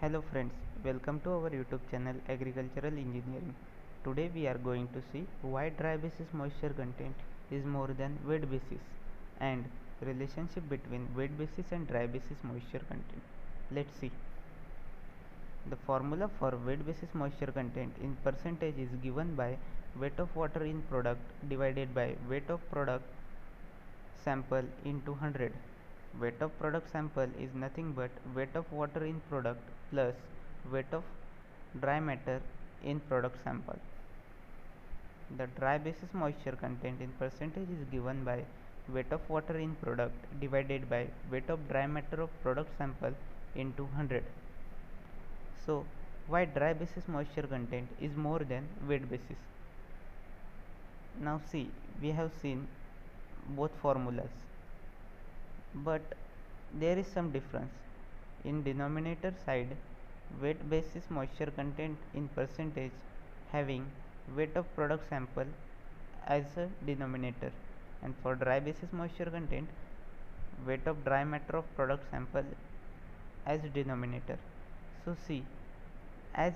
Hello friends, welcome to our YouTube channel Agricultural Engineering. Today we are going to see why dry basis moisture content is more than wet basis and relationship between wet basis and dry basis moisture content. Let's see. The formula for wet basis moisture content in percentage is given by weight of water in product divided by weight of product sample into 100. Weight of product sample is nothing but weight of water in product plus weight of dry matter in product sample. The dry basis moisture content in percentage is given by weight of water in product divided by weight of dry matter of product sample into 100. So, why dry basis moisture content is more than wet basis? Now see, we have seen both formulas, but there is some difference. In denominator side, wet basis moisture content in percentage having weight of product sample as a denominator, and for dry basis moisture content weight of dry matter of product sample as denominator. So see, as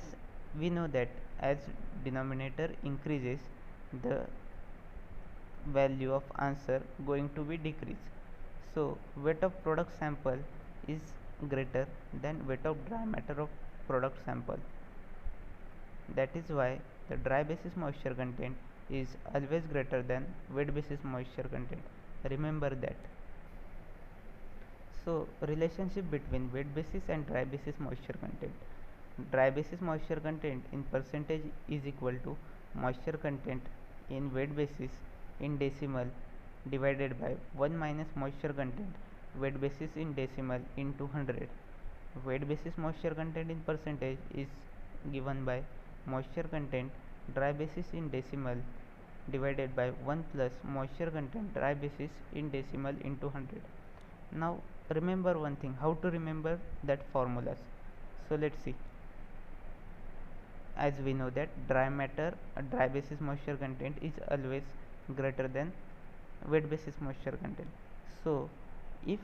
we know that as denominator increases, the value of answer going to be decrease. So weight of product sample is greater than weight of dry matter of product sample. That is why the dry basis moisture content is always greater than wet basis moisture content. Remember that. So relationship between wet basis and dry basis moisture content. Dry basis moisture content in percentage is equal to moisture content in wet basis in decimal divided by 1 minus moisture content wet basis in decimal into 100. Wet basis moisture content in percentage is given by moisture content dry basis in decimal divided by 1 plus moisture content dry basis in decimal into 100. Now remember one thing, how to remember that formulas. So let's see. As we know that dry basis moisture content is always greater than wet basis moisture content. So if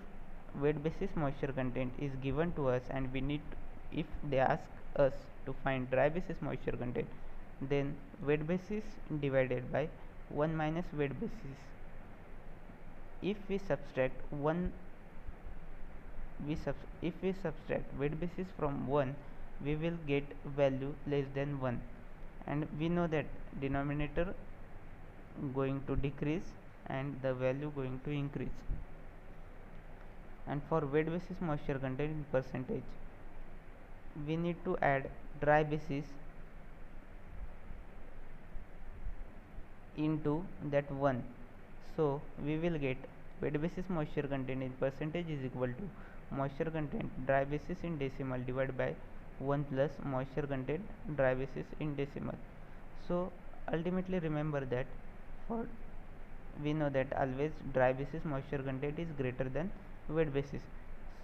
wet basis moisture content is given to us and if they ask us to find dry basis moisture content, then wet basis divided by 1 minus wet basis. If we subtract wet basis from 1, we will get value less than 1, and we know that denominator going to decrease and the value going to increase. And for wet basis moisture content in percentage, we need to add dry basis into that 1. So we will get wet basis moisture content in percentage is equal to moisture content dry basis in decimal divided by 1 plus moisture content dry basis in decimal. So ultimately remember that for we know that always dry basis moisture content is greater than wet basis.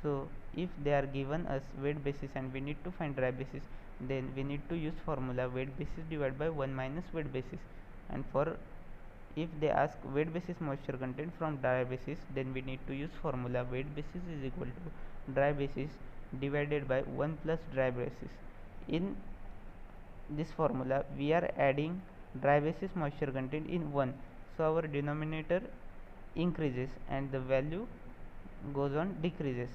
So if they are given us wet basis and we need to find dry basis, then we need to use formula wet basis divided by 1 minus wet basis. And for if they ask wet basis moisture content from dry basis, then we need to use formula wet basis is equal to dry basis divided by 1 plus dry basis. In this formula we are adding dry basis moisture content in 1, so our denominator increases and the value goes on decreases.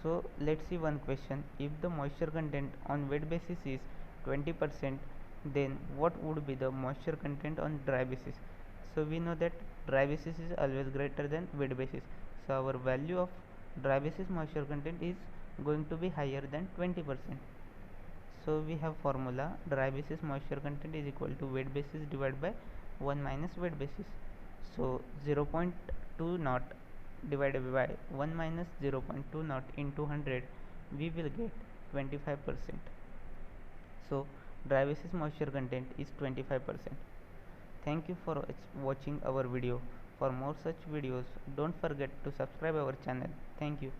So let's see one question. If the moisture content on wet basis is 20%, then what would be the moisture content on dry basis? So we know that dry basis is always greater than wet basis, so our value of dry basis moisture content is going to be higher than 20%. So we have formula dry basis moisture content is equal to wet basis divided by 1 minus wet basis. So 0.2 naught divided by 1 minus 0.2 naught into 100, we will get 25%. So dry basis moisture content is 25%. Thank you for watching our video. For more such videos, don't forget to subscribe our channel. Thank you.